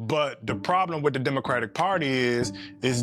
But the problem with the Democratic Party is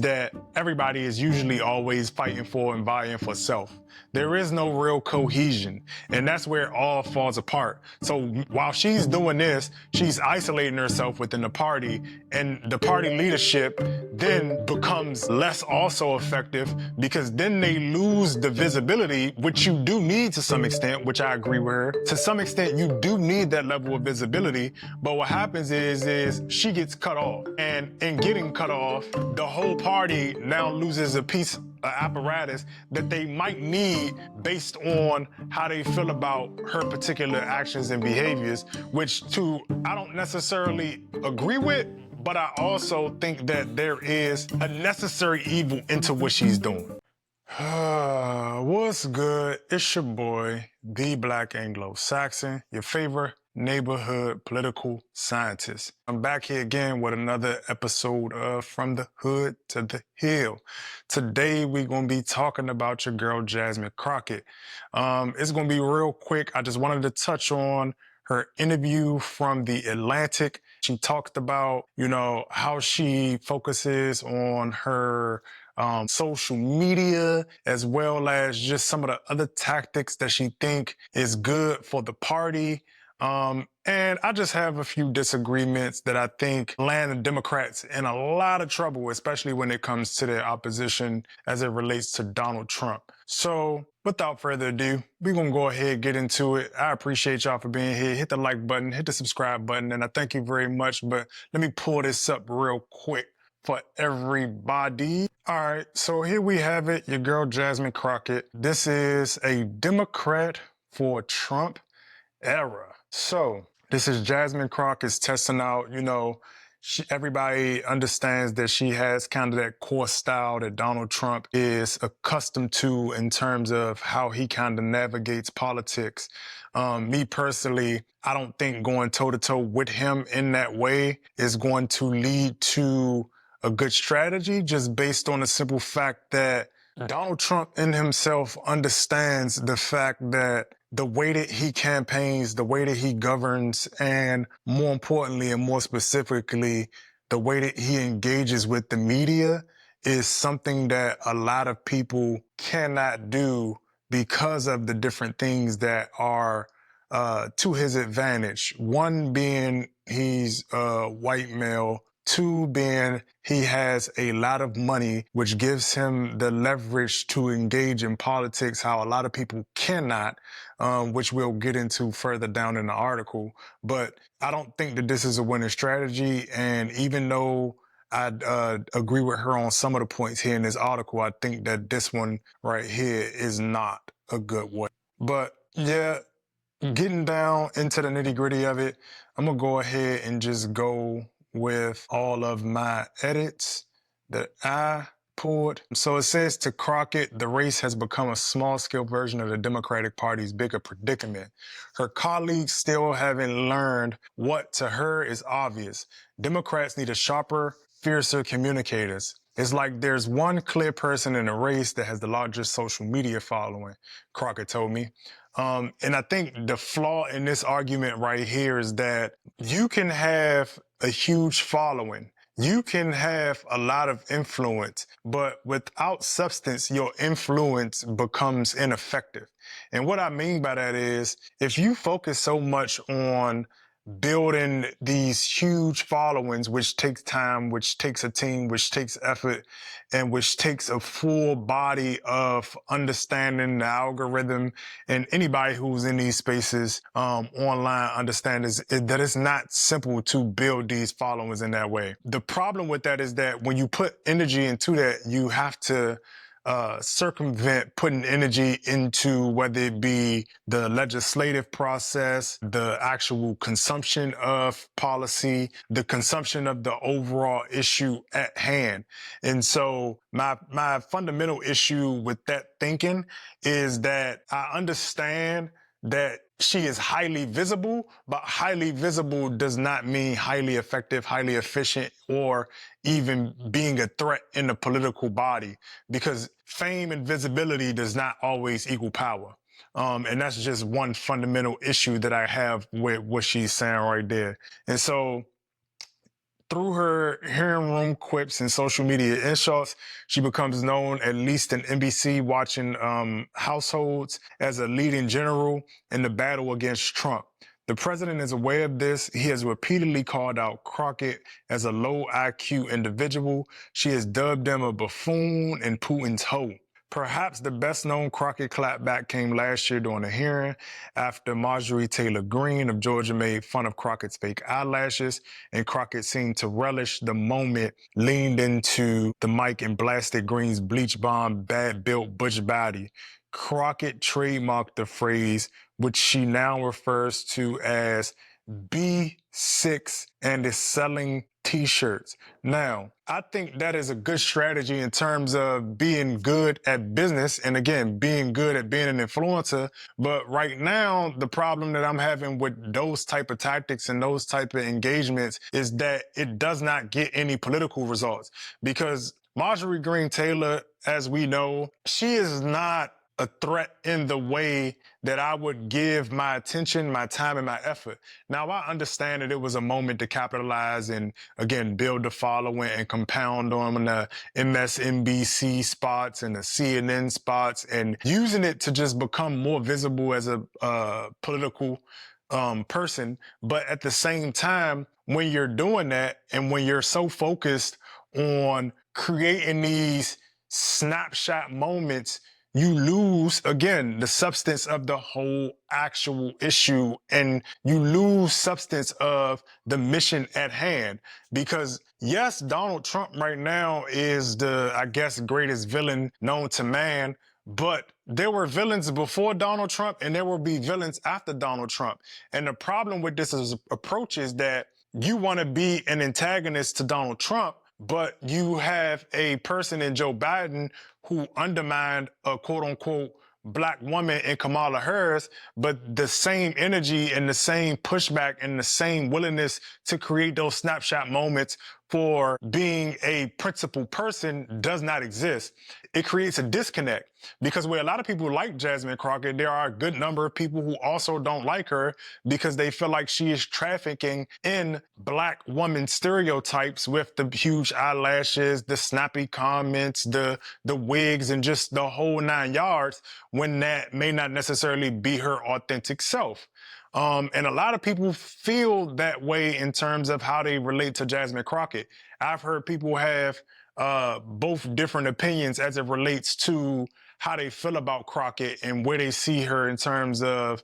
that everybody is usually always fighting for and vying for self. There is no real cohesion, and that's where it all falls apart. So while she's doing this, she's isolating herself within the party, and the party leadership then becomes less also effective because then they lose the visibility, which you do need to some extent, which I agree with her. To some extent, you do need that level of visibility, but what happens is she gets cut off. And in getting cut off, the whole party now loses a piece of apparatus that they might need based on how they feel about her particular actions and behaviors, which I don't necessarily agree with, but I also think that there is a necessary evil into what she's doing. What's good? It's your boy, the Black Anglo-Saxon, your favorite neighborhood political scientist. I'm back here again with another episode of From the Hood to the Hill. Today we're going to be talking about your girl Jasmine Crockett. It's going to be real quick. I just wanted to touch on her interview from The Atlantic. She talked about, how she focuses on her social media, as well as just some of the other tactics that she think is good for the party. And I just have a few disagreements that I think land the Democrats in a lot of trouble, especially when it comes to their opposition as it relates to Donald Trump. So without further ado, we're going to go ahead and get into it. I appreciate y'all for being here. Hit the like button, hit the subscribe button, and I thank you very much. But let me pull this up real quick for everybody. All right, so here we have it, your girl Jasmine Crockett. This is a Democrat for Trump era. So this is Jasmine Crockett's testing out, everybody understands that she has kind of that core style that Donald Trump is accustomed to in terms of how he kind of navigates politics. Me personally, I don't think going toe-to-toe with him in that way is going to lead to a good strategy, just based on the simple fact that Donald Trump in himself understands the fact that the way that he campaigns, the way that he governs, and more importantly and more specifically, the way that he engages with the media is something that a lot of people cannot do because of the different things that are to his advantage. One being he's a white male. Two being he has a lot of money, which gives him the leverage to engage in politics, how a lot of people cannot, which we'll get into further down in the article. But I don't think that this is a winning strategy. And even though I agree with her on some of the points here in this article, I think that this one right here is not a good way. But yeah, getting down into the nitty-gritty of it, I'm going to go ahead and just go with all of my edits that I pulled. So it says, to Crockett, the race has become a small-scale version of the Democratic Party's bigger predicament. Her colleagues still haven't learned what to her is obvious. Democrats need a sharper, fiercer communicators. It's like there's one clear person in the race that has the largest social media following, Crockett told me. And I think the flaw in this argument right here is that you can have a huge following. You can have a lot of influence, but without substance, your influence becomes ineffective. And what I mean by that is, if you focus so much on building these huge followings, which takes time, which takes a team, which takes effort, and which takes a full body of understanding the algorithm, and anybody who's in these spaces online understands that it's not simple to build these followings in that way. The problem with that is that when you put energy into that, you have to circumvent putting energy into whether it be the legislative process, the actual consumption of policy, the consumption of the overall issue at hand. And so my fundamental issue with that thinking is that I understand that she is highly visible, but highly visible does not mean highly effective, highly efficient, or even being a threat in the political body, because fame and visibility does not always equal power. And that's just one fundamental issue that I have with what she's saying right there. And so Through her hearing room quips and social media insults, she becomes known, at least in NBC watching households, as a leading general in the battle against Trump. The president is aware of this. He has repeatedly called out Crockett as a low IQ individual. She has dubbed him a buffoon and Putin's hoe. Perhaps the best-known Crockett clapback came last year during a hearing after Marjorie Taylor Greene of Georgia made fun of Crockett's fake eyelashes, and Crockett seemed to relish the moment, leaned into the mic and blasted Greene's bleach blonde, bad-built butch body. Crockett trademarked the phrase, which she now refers to as B6, and is selling t-shirts. Now, I think that is a good strategy in terms of being good at business and, again, being good at being an influencer. But right now, the problem that I'm having with those type of tactics and those type of engagements is that it does not get any political results, because Marjorie Greene Taylor, as we know, she is not a threat in the way that I would give my attention, my time, and my effort. Now, I understand that it was a moment to capitalize and, again, build a following and compound on the MSNBC spots and the CNN spots, and using it to just become more visible as a political person. But at the same time, when you're doing that and when you're so focused on creating these snapshot moments, you lose, again, the substance of the whole actual issue, and you lose substance of the mission at hand. Because yes, Donald Trump right now is the, I guess, greatest villain known to man, but there were villains before Donald Trump and there will be villains after Donald Trump. And the problem with this approach is that you want to be an antagonist to Donald Trump, but you have a person in Joe Biden who undermined a quote-unquote black woman in Kamala Harris, but the same energy and the same pushback and the same willingness to create those snapshot moments for being a principled person does not exist. It creates a disconnect, because where a lot of people like Jasmine Crockett, there are a good number of people who also don't like her because they feel like she is trafficking in black woman stereotypes with the huge eyelashes, the snappy comments, the wigs, and just the whole 9 yards, when that may not necessarily be her authentic self. And a lot of people feel that way in terms of how they relate to Jasmine Crockett. I've heard people have both different opinions as it relates to how they feel about Crockett and where they see her in terms of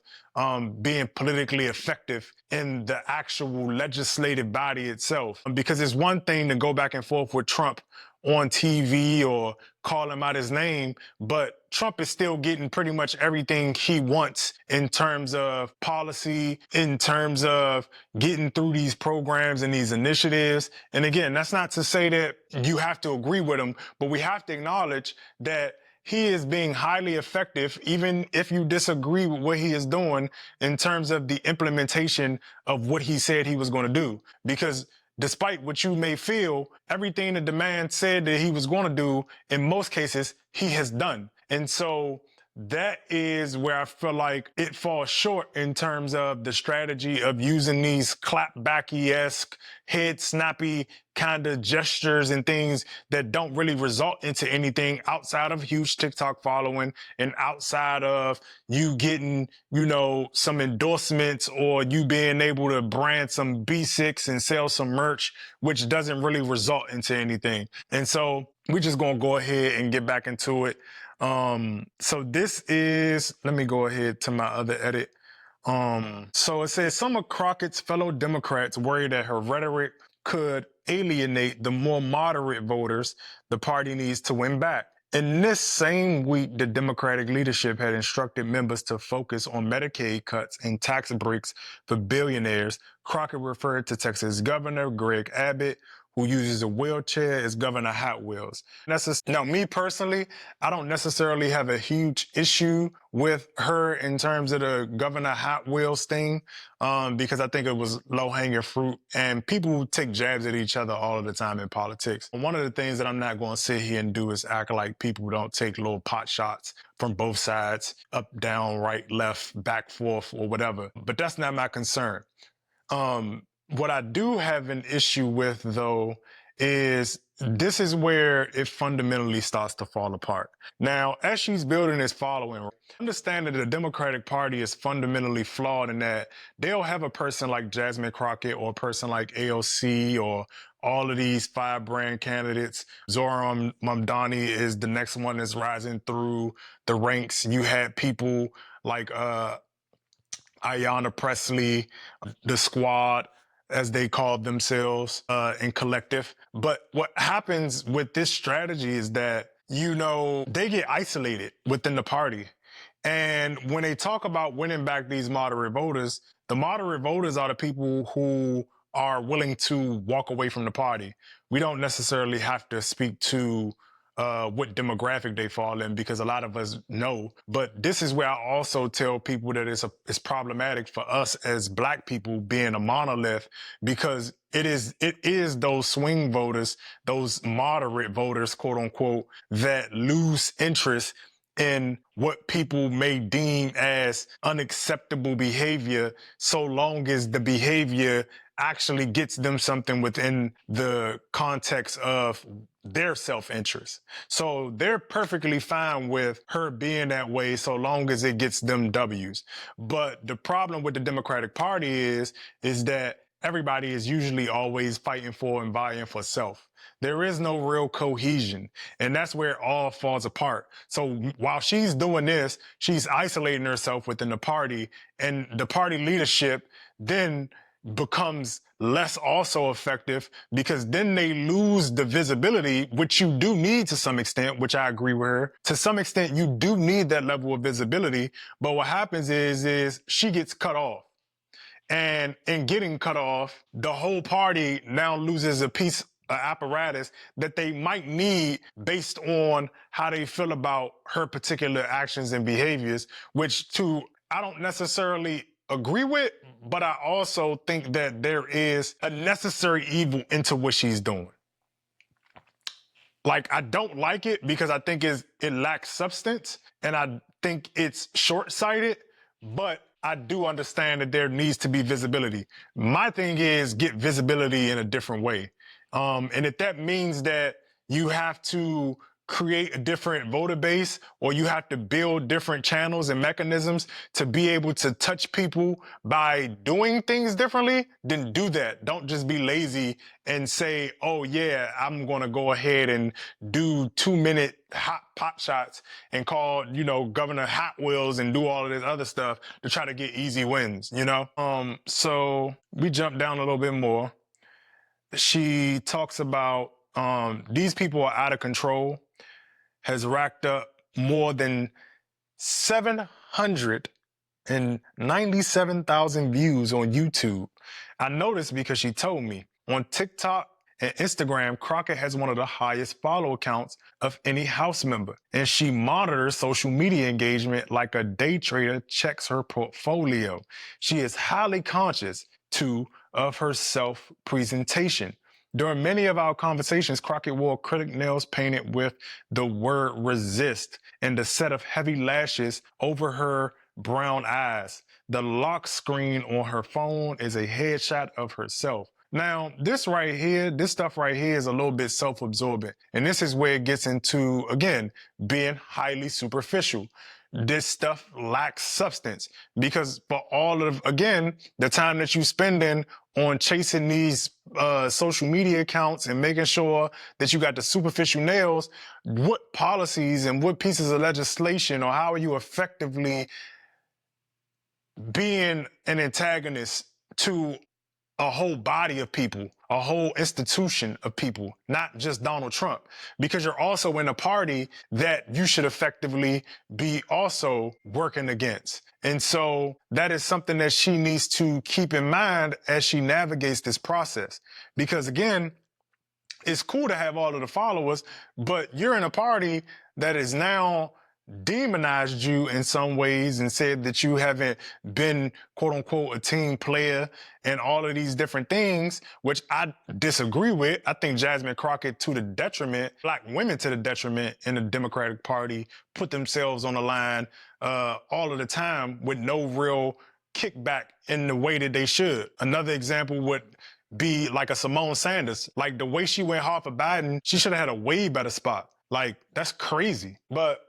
being politically effective in the actual legislative body itself. Because it's one thing to go back and forth with Trump on TV or call him out his name, but Trump is still getting pretty much everything he wants in terms of policy, in terms of getting through these programs and these initiatives. And again, that's not to say that you have to agree with him, but we have to acknowledge that he is being highly effective, even if you disagree with what he is doing in terms of the implementation of what he said he was going to do. Because despite what you may feel, everything that the man said that he was going to do, in most cases, he has done. And so that is where I feel like it falls short in terms of the strategy of using these clapbacky-esque, head snappy kind of gestures and things that don't really result into anything outside of huge TikTok following and outside of you getting, you know, some endorsements or you being able to brand some B6 and sell some merch, which doesn't really result into anything. And so we're just going to go ahead and get back into it. So this is, let me go ahead to my other edit. So it says some of Crockett's fellow Democrats worry that her rhetoric could alienate the more moderate voters the party needs to win back. In this same week, the Democratic leadership had instructed members to focus on Medicaid cuts and tax breaks for billionaires. Crockett referred to Texas Governor Greg Abbott, who uses a wheelchair, as Governor Hot Wheels. Now, me personally, I don't necessarily have a huge issue with her in terms of the Governor Hot Wheels thing, because I think it was low-hanging fruit, and people take jabs at each other all of the time in politics. One of the things that I'm not going to sit here and do is act like people don't take little pot shots from both sides, up, down, right, left, back, forth, or whatever. But that's not my concern. What I do have an issue with, though, is this is where it fundamentally starts to fall apart. Now, as she's building this following, understand that the Democratic Party is fundamentally flawed in that they'll have a person like Jasmine Crockett or a person like AOC or all of these firebrand candidates. Zohran Mamdani is the next one that's rising through the ranks. You had people like Ayanna Pressley, the squad, as they called themselves in collective. But what happens with this strategy is that, they get isolated within the party. And when they talk about winning back these moderate voters, the moderate voters are the people who are willing to walk away from the party. We don't necessarily have to speak to what demographic they fall in, because a lot of us know. But this is where I also tell people that it's problematic for us as Black people being a monolith, because it is those swing voters, those moderate voters, quote unquote, that lose interest in what people may deem as unacceptable behavior, so long as the behavior actually gets them something within the context of their self-interest. So they're perfectly fine with her being that way so long as it gets them W's. But the problem with the Democratic Party is that everybody is usually always fighting for and vying for self. There is no real cohesion, and that's where it all falls apart. So while she's doing this, she's isolating herself within the party, and the party leadership then becomes less also effective, because then they lose the visibility, which you do need to some extent, which I agree with her. To some extent, you do need that level of visibility. But what happens is she gets cut off. And in getting cut off, the whole party now loses a piece of apparatus that they might need based on how they feel about her particular actions and behaviors, which I don't necessarily agree with, but I also think that there is a necessary evil into what she's doing. Like, I don't like it because I think it lacks substance, and I think it's short-sighted, but I do understand that there needs to be visibility. My thing is get visibility in a different way. And if that means that you have to create a different voter base, or you have to build different channels and mechanisms to be able to touch people by doing things differently, then do that. Don't just be lazy and say, oh yeah, I'm going to go ahead and do 2-minute hot pot shots and call, Governor Hot Wheels and do all of this other stuff to try to get easy wins, So we jump down a little bit more. She talks about these people are out of control, has racked up more than 797,000 views on YouTube. I noticed because she told me. On TikTok and Instagram, Crockett has one of the highest follow accounts of any House member, and she monitors social media engagement like a day trader checks her portfolio. She is highly conscious, too, of her self-presentation. During many of our conversations, Crockett wore acrylic nails painted with the word resist and a set of heavy lashes over her brown eyes. The lock screen on her phone is a headshot of herself. Now, this stuff right here is a little bit self-absorbent. And this is where it gets into, again, being highly superficial. This stuff lacks substance, because for all of, again, the time that you spending on chasing these social media accounts and making sure that you got the superficial nails, what policies and what pieces of legislation, or how are you effectively being an antagonist to a whole body of people, a whole institution of people, not just Donald Trump, because you're also in a party that you should effectively be also working against. And so that is something that she needs to keep in mind as she navigates this process. Because again, it's cool to have all of the followers, but you're in a party that is now demonized you in some ways and said that you haven't been, quote unquote, a team player and all of these different things, which I disagree with. I think Jasmine Crockett, to the detriment, Black women to the detriment in the Democratic Party, put themselves on the line all of the time with no real kickback in the way that they should. Another example would be like a Simone Sanders. Like the way she went hard for Biden, she should have had a way better spot. Like, that's crazy. But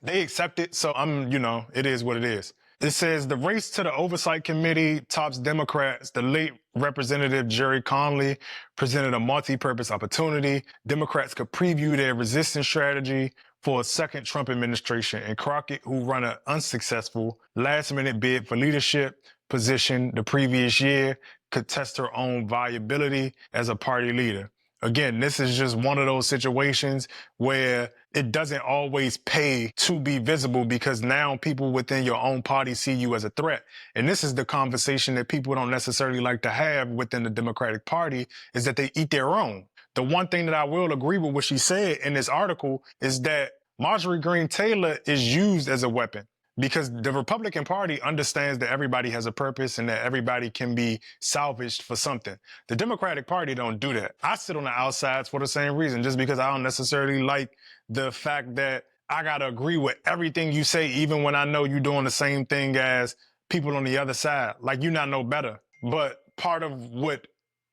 they accept it, so it is what it is. It says the race to the Oversight Committee tops Democrats. The late Representative Jerry Conley presented a multi-purpose opportunity. Democrats could preview their resistance strategy for a second Trump administration. And Crockett, who ran an unsuccessful last-minute bid for leadership position the previous year, could test her own viability as a party leader. Again, this is just one of those situations where it doesn't always pay to be visible because now people within your own party see you as a threat. And this is the conversation that people don't necessarily like to have within the Democratic Party, is that they eat their own. The one thing that I will agree with what she said in this article is that Marjorie Greene Taylor is used as a weapon, because the Republican Party understands that everybody has a purpose and that everybody can be salvaged for something. The Democratic Party don't do that. I sit on the outsides for the same reason, just because I don't necessarily like the fact that I got to agree with everything you say, even when I know you're doing the same thing as people on the other side. Like, you not know better. But part of what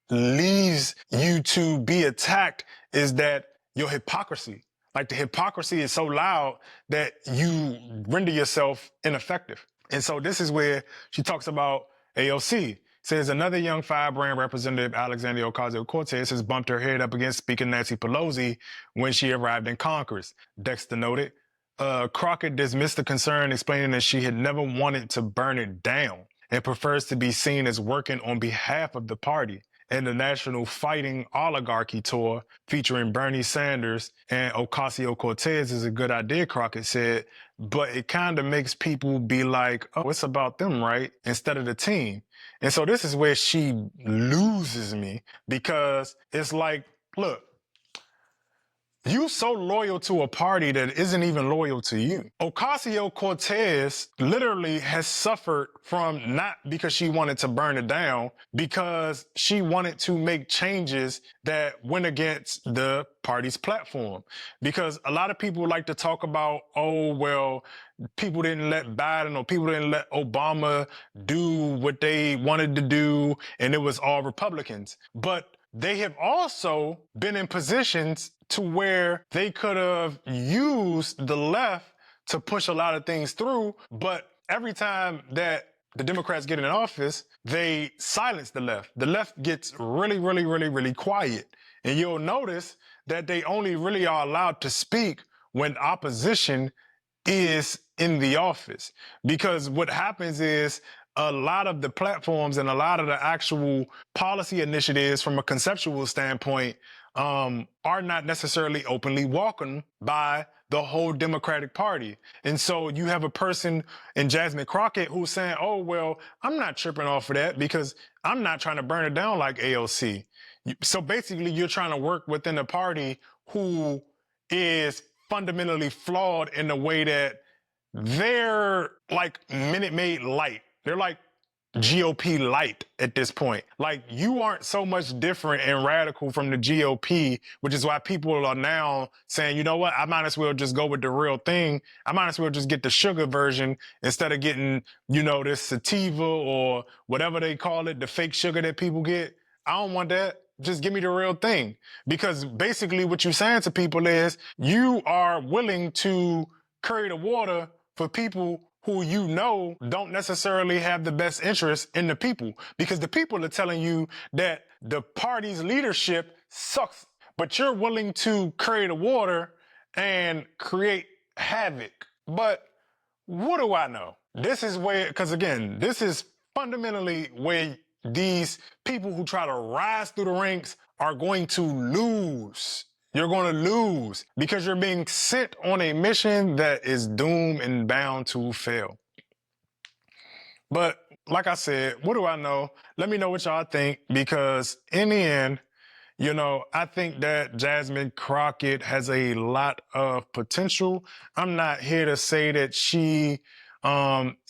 leaves you to be attacked is that your hypocrisy. Like, the hypocrisy is so loud that you render yourself ineffective. And so this is where she talks about AOC. Says another young firebrand representative, Alexandria Ocasio-Cortez, has bumped her head up against Speaker Nancy Pelosi when she arrived in Congress. Dexter noted. Crockett dismissed the concern, explaining that she had never wanted to burn it down and prefers to be seen as working on behalf of the party. And the National Fighting Oligarchy Tour featuring Bernie Sanders and Ocasio-Cortez is a good idea, Crockett said, but it kind of makes people be like, oh, it's about them, right? Instead of the team. And so this is where she loses me, because it's like, look, you so loyal to a party that isn't even loyal to you. Ocasio-Cortez literally has suffered from, not because she wanted to burn it down, because she wanted to make changes that went against the party's platform. Because a lot of people like to talk about, oh, well, people didn't let Biden or people didn't let Obama do what they wanted to do, and it was all Republicans. But they have also been in positions to where they could have used the left to push a lot of things through, but every time that the Democrats get in office, they silence the left. The left gets really, really, really, really quiet. And you'll notice that they only really are allowed to speak when opposition is in the office. Because what happens is, a lot of the platforms and a lot of the actual policy initiatives from a conceptual standpoint are not necessarily openly welcomed by the whole Democratic Party. And so you have a person in Jasmine Crockett who's saying, oh, well, I'm not tripping off of that because I'm not trying to burn it down like AOC. So basically, you're trying to work within a party who is fundamentally flawed in the way that they're like Minute Maid light. They're like GOP light at this point. Like, you aren't so much different and radical from the GOP, which is why people are now saying, you know what, I might as well just go with the real thing. I might as well just get the sugar version instead of getting, this sativa or whatever they call it, the fake sugar that people get. I don't want that. Just give me the real thing. Because basically what you're saying to people is you are willing to carry the water for people who don't necessarily have the best interest in the people, because the people are telling you that the party's leadership sucks, but you're willing to carry the water and create havoc. But what do I know? This is where, because again, this is fundamentally where these people who try to rise through the ranks are going to lose. You're going to lose because you're being sent on a mission that is doomed and bound to fail. But like I said, what do I know? Let me know what y'all think, because in the end, I think that Jasmine Crockett has a lot of potential. I'm not here to say that she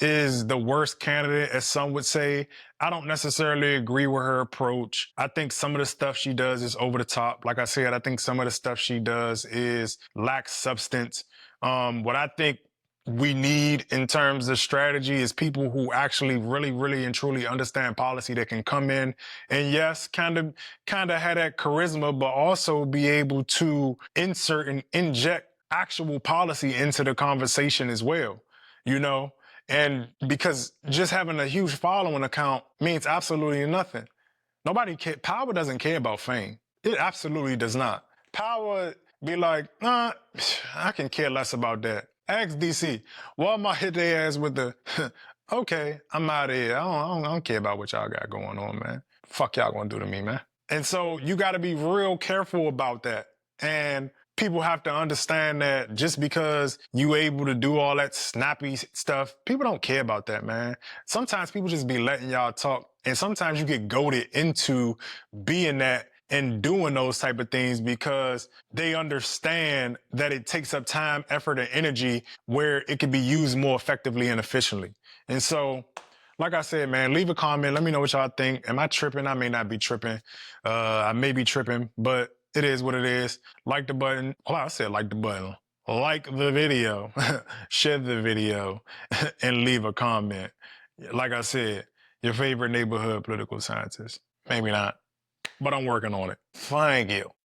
is the worst candidate, as some would say. I don't necessarily agree with her approach. I think some of the stuff she does is over the top. Like I said, I think some of the stuff she does is lacks substance. What I think we need in terms of strategy is people who actually really and truly understand policy that can come in and yes, kind of have that charisma, but also be able to insert and inject actual policy into the conversation as well, you know? And because just having a huge following account means absolutely nothing. Power doesn't care about fame. It absolutely does not. Power be like, nah, I can care less about that. Ask DC. Walmart hit their ass with the, okay, I'm out of here. I don't care about what y'all got going on, man. Fuck y'all gonna do to me, man. And so you gotta be real careful about that. And people have to understand that just because you able to do all that snappy stuff, people don't care about that, man. Sometimes people just be letting y'all talk, and sometimes you get goaded into being that and doing those type of things because they understand that it takes up time, effort, and energy where it can be used more effectively and efficiently. And so, like I said, man, leave a comment. Let me know what y'all think. Am I tripping? I may not be tripping. I may be tripping, but it is what it is. Like the button. Oh, I said like the button. Like the video, share the video, and leave a comment. Like I said, your favorite neighborhood political scientist. Maybe not, but I'm working on it. Thank you.